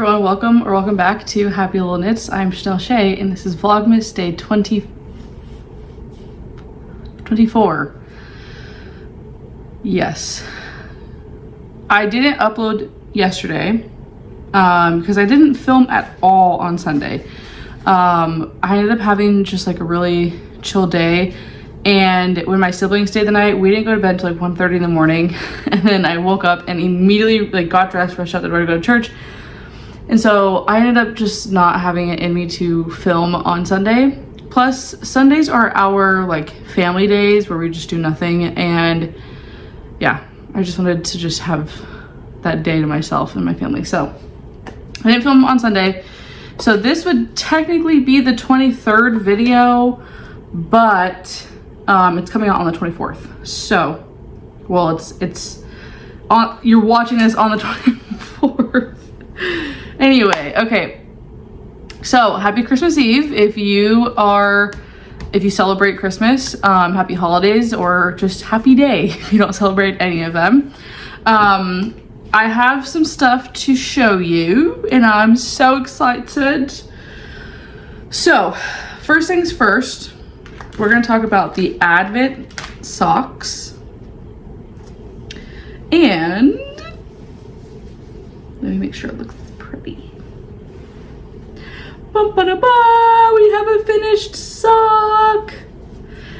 everyone, welcome or welcome back to Happy Little Knits. I'm Chanel Shea and this is Vlogmas day 24. Yes. I didn't upload yesterday because I didn't film at all on Sunday. I ended up having just like a really chill day, and when my siblings stayed the night, we didn't go to bed until like 1:30 in the morning, and then I woke up and immediately like got dressed, rushed out the door to go to church. And so I ended up just not having it in me to film on Sunday. Plus Sundays are our like family days where we just do nothing, and yeah, I just wanted to just have that day to myself and my family. So I didn't film on Sunday. So this would technically be the 23rd video, but it's coming out on the 24th. So, well, it's on, you're watching this on the 24th. Anyway, okay. So happy Christmas Eve if you celebrate Christmas. Happy holidays, or just happy day if you don't celebrate any of them. I have some stuff to show you and I'm so excited. So first things first, we're going to talk about the Advent socks. And let me make sure it looks pretty. Ba-ba-da-ba! We have a finished sock.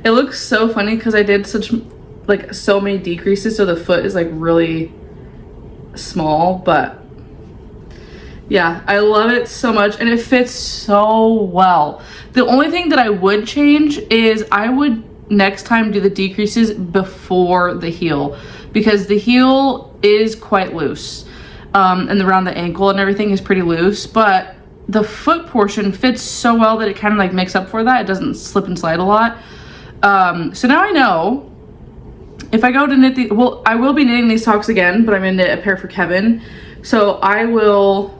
It looks so funny because I did so many decreases, so the foot is like really small, but yeah, I love it so much and it fits so well. The only thing that I would change is I would next time do the decreases before the heel, because the heel is quite loose, and around the ankle and everything is pretty loose, but the foot portion fits so well that it kind of like makes up for that. It doesn't slip and slide a lot. So now I know if I go to knit I will be knitting these socks again, but I'm gonna knit a pair for Kevin. So I will,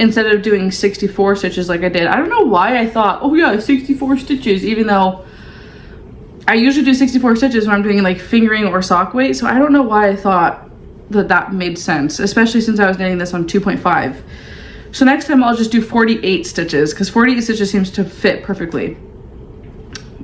instead of doing 64 stitches like I did, I don't know why I thought, oh yeah, 64 stitches, even though I usually do 64 stitches when I'm doing like fingering or sock weight. So I don't know why I thought that made sense, especially since I was knitting this on 2.5. So next time I'll just do 48 stitches, because 48 stitches seems to fit perfectly.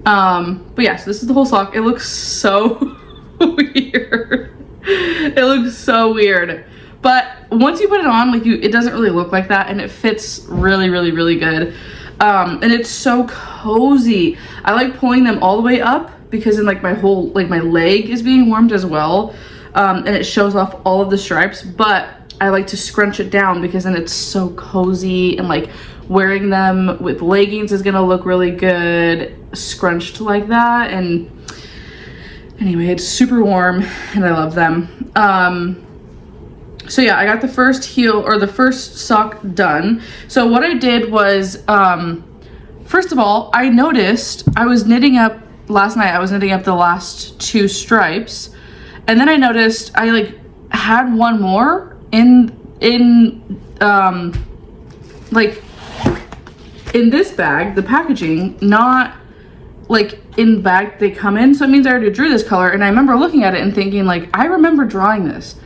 But yeah, so this is the whole sock. It looks so weird. It looks so weird, but once you put it on, like it doesn't really look like that, and it fits really good. And it's so cozy. I like pulling them all the way up because then like my whole, like my leg is being warmed as well, and it shows off all of the stripes. But I like to scrunch it down because then it's so cozy, and like wearing them with leggings is gonna look really good scrunched like that. And anyway, it's super warm and I love them. So yeah, I got the first heel, or the first sock done. So what I did was, first of all, I noticed I was knitting up last night, I was knitting up the last two stripes, and then I noticed I like had one more in like in this bag, the packaging, not like in the bag they come in. So it means I already drew this color, and I remember looking at it and thinking like, I remember drawing this,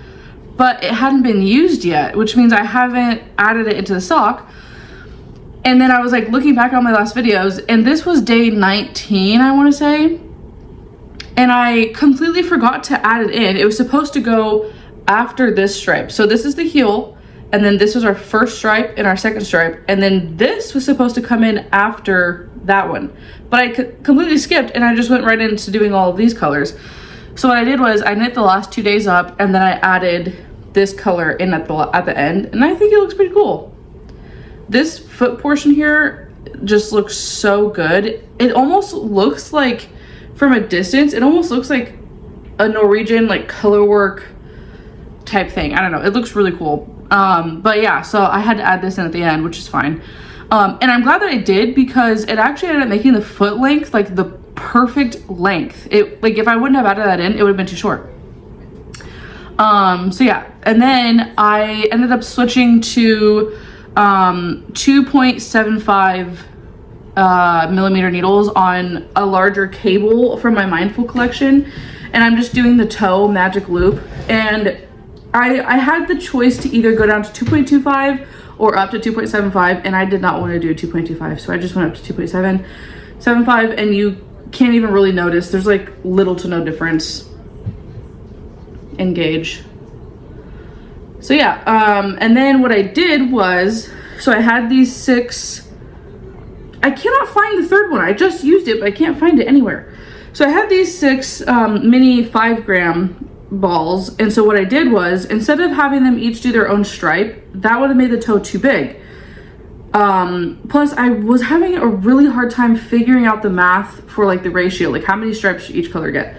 but it hadn't been used yet, which means I haven't added it into the sock. And then I was like looking back on my last videos, and this was day 19, I want to say, and I completely forgot to add it in. It was supposed to go after this stripe. So this is the heel, and then this was our first stripe and our second stripe, and then this was supposed to come in after that one, but I completely skipped, and I just went right into doing all of these colors. So what I did was I knit the last 2 days up, and then I added this color in at the end, and I think it looks pretty cool. This foot portion here just looks so good. It almost looks like, from a distance, it almost looks like a Norwegian like color work type thing. I don't know, it looks really cool. But yeah, so I had to add this in at the end, which is fine. And I'm glad that I did, because it actually ended up making the foot length like the perfect length. It, like, if I wouldn't have added that in, it would have been too short. So yeah, and then I ended up switching to 2.75 millimeter needles on a larger cable from my Mindful collection, and I'm just doing the toe magic loop. And I had the choice to either go down to 2.25 or up to 2.75, and I did not want to do 2.25, so I just went up to 2.75, and you can't even really notice. There's like little to no difference in gauge. So yeah, and then what I did was, so I had these 6, I cannot find the third one. I just used it, but I can't find it anywhere. So I had these 6 mini 5-gram balls, and so what I did was, instead of having them each do their own stripe, that would have made the toe too big. Plus I was having a really hard time figuring out the math for like the ratio, like how many stripes should each color get.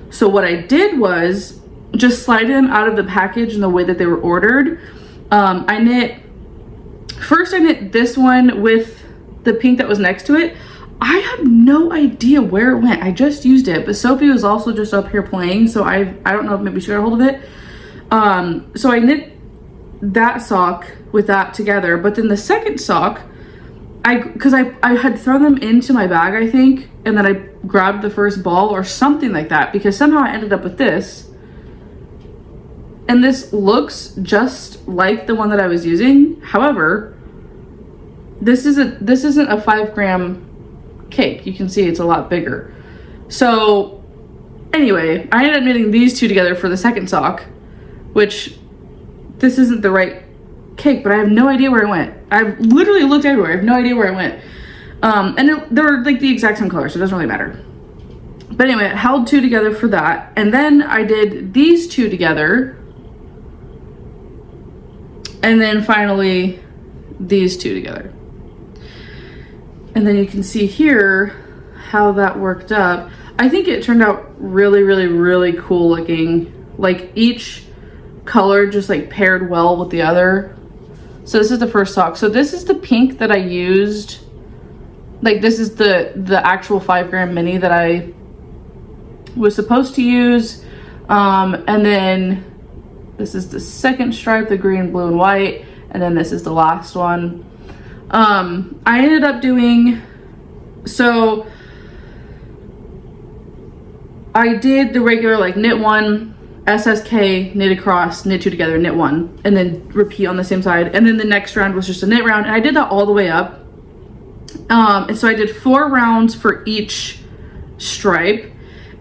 So what I did was just slide them out of the package in the way that they were ordered. I knit this one with the pink that was next to it. I have no idea where it went. I just used it, but Sophie was also just up here playing, so I don't know if maybe she got a hold of it. So I knit that sock with that together, but then the second sock, because I had thrown them into my bag, I think, and then I grabbed the first ball or something like that, because somehow I ended up with this. And this looks just like the one that I was using. However, this isn't a 5-gram cake. You can see it's a lot bigger. So anyway, I ended up knitting these 2 together for the second sock, which this isn't the right cake, but I have no idea where it went. I've literally looked everywhere. I have no idea where it went. They're like the exact same color, so it doesn't really matter. But anyway, I held 2 together for that. And then I did these 2 together. And then finally these 2 together. And then you can see here how that worked up. I think it turned out really, really, really cool looking. Like each color just like paired well with the other. So this is the first sock. So this is the pink that I used. Like this is the actual 5-gram mini that I was supposed to use. And then this is the second stripe, the green, blue, and white. And then this is the last one. I ended up doing, so I did the regular like knit 1, SSK, knit across, knit 2 together, knit 1, and then repeat on the same side. And then the next round was just a knit round, and I did that all the way up. And so I did 4 rounds for each stripe.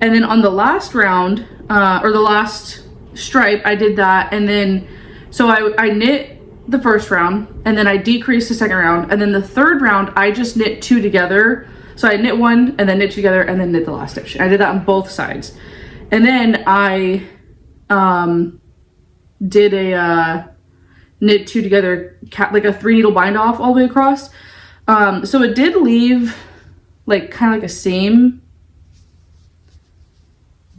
And then on the last round, or the last stripe, I did that. And then, so I knit the first round, and then I decreased the second round, and then the third round I just knit 2 together. So I knit 1 and then knit 2 together and then knit the last stitch. I did that on both sides. And then I did a knit 2 together, like a 3 needle bind off all the way across. So it did leave like kind of like a seam,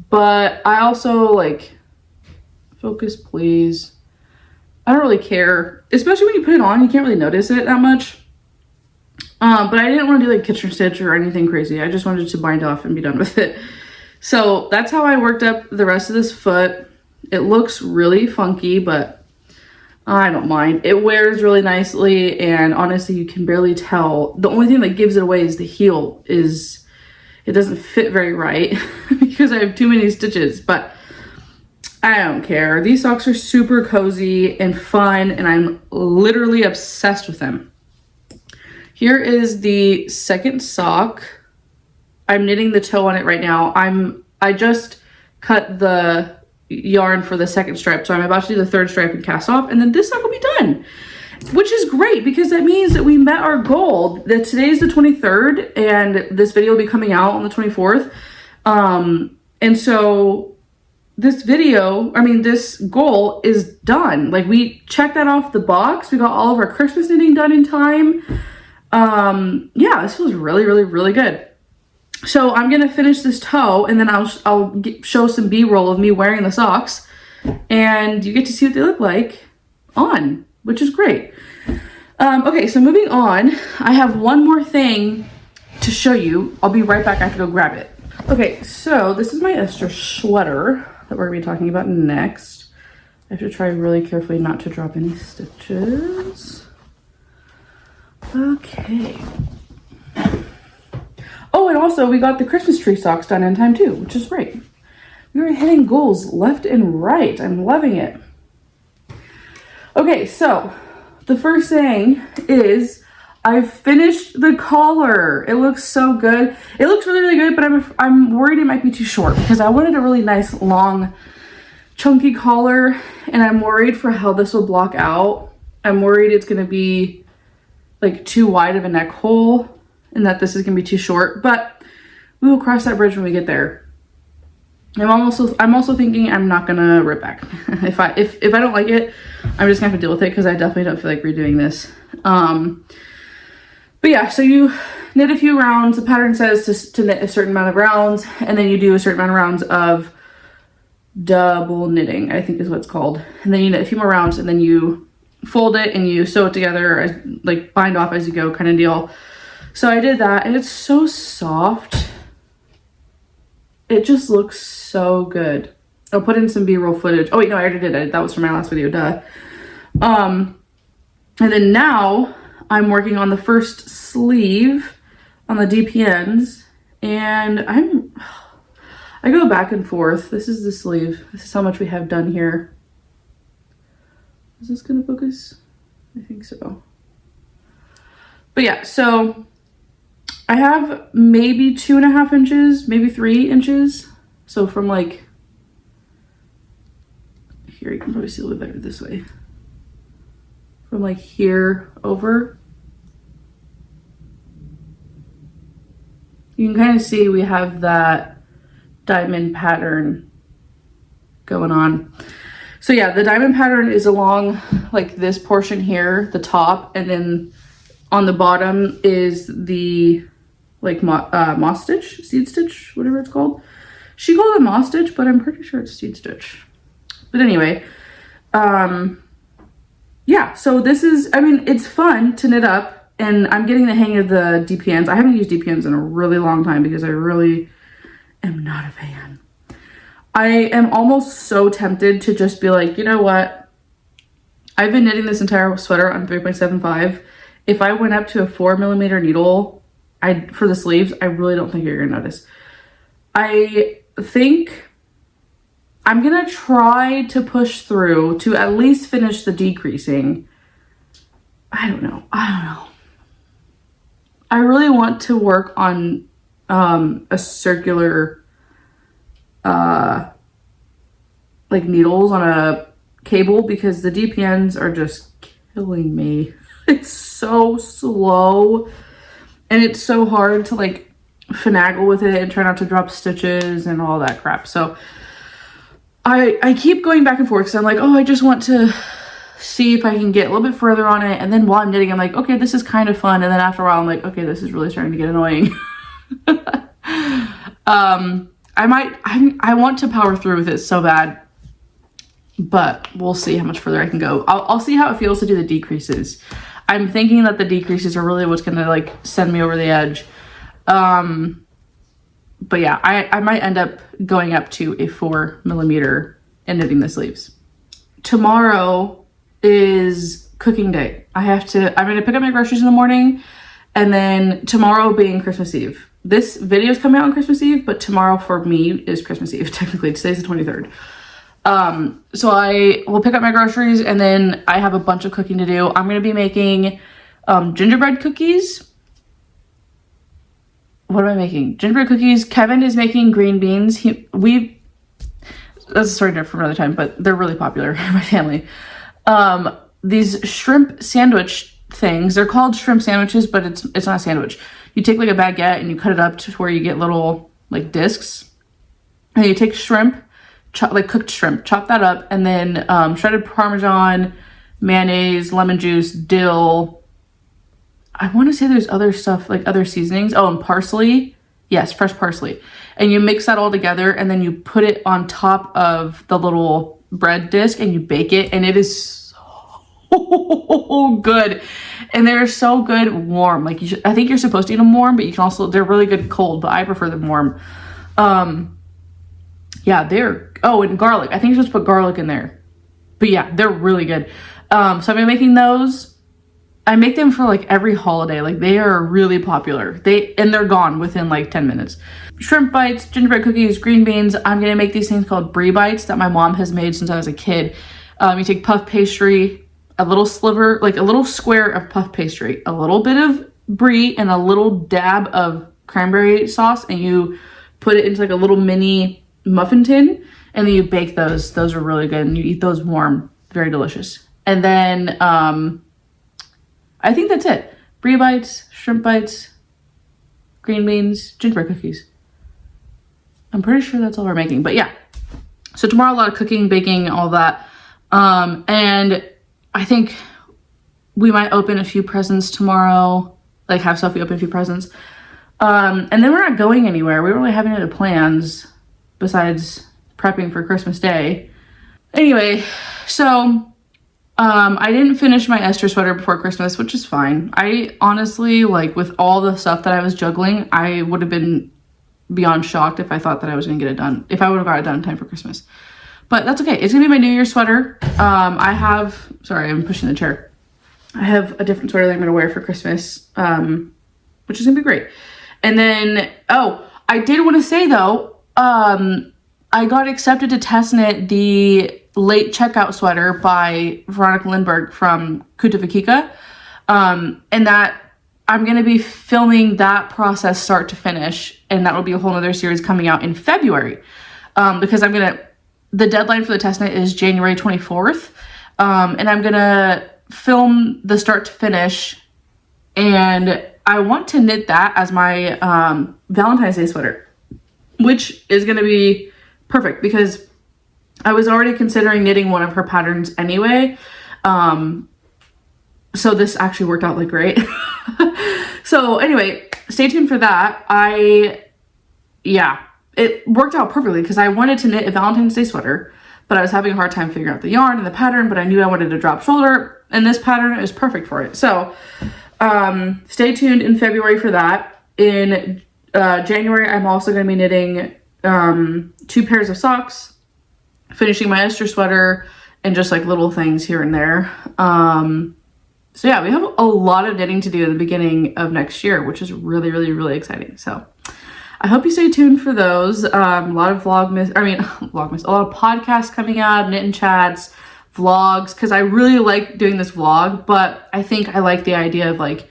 but I also like, focus please. I don't really care, especially when you put it on, you can't really notice it that much. But I didn't want to do like kitchen stitch or anything crazy. I just wanted to bind off and be done with it. So that's how I worked up the rest of this foot. It looks really funky, but I don't mind. It wears really nicely, and honestly, you can barely tell. The only thing that gives it away is the heel. It doesn't fit very right because I have too many stitches, but I don't care. These socks are super cozy and fun, and I'm literally obsessed with them. Here is the second sock. I'm knitting the toe on it right now. I just cut the yarn for the second stripe, so I'm about to do the third stripe and cast off, and then this sock will be done, which is great because that means that we met our goal. That today's the 23rd, and this video will be coming out on the 24th. And so this goal is done. Like, we checked that off the box. We got all of our Christmas knitting done in time. Yeah, this feels really, really, really good. So I'm gonna finish this toe, and then I'll show some B-roll of me wearing the socks, and you get to see what they look like on, which is great. Okay, so moving on, I have one more thing to show you. I'll be right back. I have to go grab it. Okay, so this is my Esther sweater that we're gonna be talking about next. I have to try really carefully not to drop any stitches. Okay. Oh, and also we got the Christmas tree socks done in time too, which is great. We were hitting goals left and right. I'm loving it. Okay, so the first thing is I've finished the collar. It looks so good. It looks really, really good, but I'm worried it might be too short because I wanted a really nice, long, chunky collar, and I'm worried for how this will block out. I'm worried it's gonna be like too wide of a neck hole and that this is gonna be too short, but we will cross that bridge when we get there. I'm also thinking I'm not gonna rip back. if I don't like it, I'm just gonna have to deal with it because I definitely don't feel like redoing this. But yeah, so you knit a few rounds. The pattern says to knit a certain amount of rounds, and then you do a certain amount of rounds of double knitting, I think is what it's called. And then you knit a few more rounds, and then you fold it and you sew it together, as, like bind off as you go kind of deal. So I did that, and it's so soft. It just looks so good. I'll put in some B-roll footage. Oh wait, no, I already did it. That was from my last video, duh. And then now I'm working on the first sleeve on the DPNs, and I go back and forth. This is the sleeve. This is how much we have done here. Is this gonna focus? I think so. But yeah, so I have maybe 2.5 inches, maybe 3 inches. So from like, here, you can probably see a little bit better this way. From like here over. You can kind of see we have that diamond pattern going on. So yeah, the diamond pattern is along like this portion here, the top, and then on the bottom is the like moss stitch, seed stitch, whatever it's called. She called it moss stitch, but I'm pretty sure it's seed stitch. But anyway, yeah, so this is, I mean, it's fun to knit up, and I'm getting the hang of the DPNs. I haven't used DPNs in a really long time because I really am not a fan. I am almost so tempted to just be like, you know what? I've been knitting this entire sweater on 3.75. If I went up to a 4mm needle, for the sleeves, I really don't think you're gonna notice. I think I'm gonna try to push through to at least finish the decreasing. I don't know. I really want to work on a circular like needles on a cable because the DPNs are just killing me. It's so slow and it's so hard to like finagle with it and try not to drop stitches and all that crap. So I keep going back and forth because I'm like, oh, I just want to see if I can get a little bit further on it. And then while I'm knitting, I'm like, okay, this is kind of fun. And then after a while, I'm like, okay, this is really starting to get annoying. I want to power through with it so bad, but we'll see how much further I can go. I'll see how it feels to do the decreases. I'm thinking that the decreases are really what's going to like send me over the edge. But yeah, I might end up going up to a 4mm and knitting the sleeves. Tomorrow is cooking day. I'm going to pick up my groceries in the morning, and then tomorrow being Christmas Eve. This video is coming out on Christmas Eve, but tomorrow for me is Christmas Eve. Technically, today's the 23rd. So I will pick up my groceries, and then I have a bunch of cooking to do. I'm going to be making gingerbread cookies. What am I making? Gingerbread cookies. Kevin is making green beans. That's a story for another time, but they're really popular in my family. These shrimp sandwich things, they're called shrimp sandwiches, but it's not a sandwich. You take like a baguette and you cut it up to where you get little like discs, and you take shrimp, like cooked shrimp, chop that up, and then shredded Parmesan, mayonnaise, lemon juice, dill. I want to say there's other stuff, like other seasonings. Oh, and parsley. Yes, fresh parsley. And you mix that all together, and then you put it on top of the little bread disc and you bake it, and it is so good. And they're so good warm. Like I think you're supposed to eat them warm, but you can also, they're really good cold, but I prefer them warm. Yeah, and garlic. I think you're supposed to put garlic in there. But yeah, they're really good. So I've been making those. I make them for like every holiday. Like they are really popular. They're gone within like 10 minutes. Shrimp bites, gingerbread cookies, green beans. I'm gonna make these things called brie bites that my mom has made since I was a kid. You take puff pastry, a little sliver, like a little square of puff pastry, a little bit of brie, and a little dab of cranberry sauce, and you put it into like a little mini muffin tin, and then you bake those. Those are really good, and you eat those warm. Very delicious. And then I think that's it. Brie bites, shrimp bites, green beans, gingerbread cookies. I'm pretty sure that's all we're making. But yeah, so tomorrow a lot of cooking, baking, all that. And I think we might open a few presents tomorrow, like have Sophie open a few presents. And then we're not going anywhere. We don't really have any other plans besides prepping for Christmas Day. Anyway, so I didn't finish my Esther sweater before Christmas, which is fine. I honestly, like, with all the stuff that I was juggling, I would have been beyond shocked if I thought that I was gonna get it done, if I would have got it done in time for Christmas. But that's okay. It's gonna be my New Year's sweater. Sorry, I'm pushing the chair. I have a different sweater that I'm gonna wear for Christmas, which is gonna be great. And then, I did want to say though, I got accepted to test knit the late checkout sweater by Veronica Lindbergh from Kuta Vakika. And that I'm going to be filming that process start to finish. And that will be a whole nother series coming out in February. Because the deadline for the test knit is January 24th. And I'm going to film the start to finish. And I want to knit that as my Valentine's Day sweater, which is going to be perfect because I was already considering knitting one of her patterns anyway. So this actually worked out like great. So anyway, stay tuned for that. It worked out perfectly because I wanted to knit a Valentine's Day sweater, but I was having a hard time figuring out the yarn and the pattern, but I knew I wanted a drop shoulder, and this pattern is perfect for it. So stay tuned in February for that. In January, I'm also going to be knitting 2 pairs of socks, finishing my Esther sweater, and just like little things here and there. So yeah, we have a lot of knitting to do at the beginning of next year, which is really, really, really exciting. So I hope you stay tuned for those. A lot of a lot of podcasts coming up, knit and chats, vlogs, because I really like doing this vlog, but I think I like the idea of like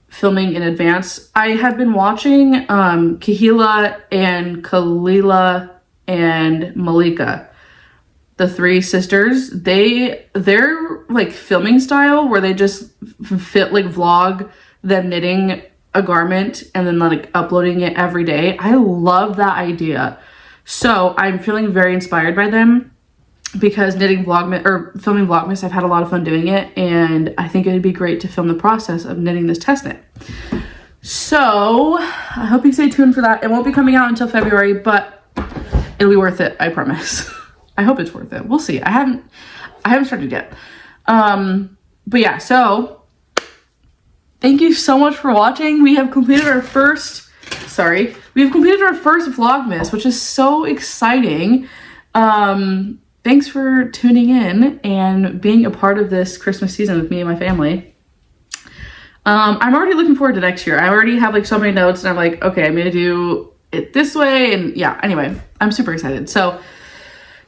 filming in advance. I have been watching Kahila and Kalila and Malika, the 3 sisters. Their like filming style where they just vlog them knitting a garment and then like uploading it every day. I love that idea. So I'm feeling very inspired by them because filming Vlogmas, I've had a lot of fun doing it, and I think it would be great to film the process of knitting this test knit. So I hope you stay tuned for that. It won't be coming out until February, but it'll be worth it, I promise. I hope it's worth it. We'll see. I haven't started yet. But yeah, so thank you so much for watching. We have completed our first Vlogmas, which is so exciting. Thanks for tuning in and being a part of this Christmas season with me and my family. I'm already looking forward to next year. I already have like so many notes, and I'm like, okay, I'm gonna do it this way. And yeah, anyway, I'm super excited. So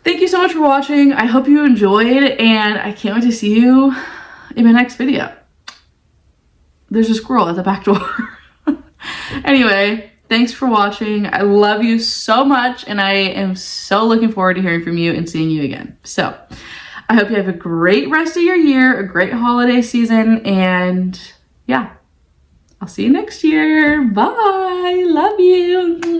thank you so much for watching. I hope you enjoyed, and I can't wait to see you in my next video. There's a squirrel at the back door. Anyway, thanks for watching. I love you so much, and I am so looking forward to hearing from you and seeing you again. So I hope you have a great rest of your year, a great holiday season, and yeah, I'll see you next year. Bye. Love you.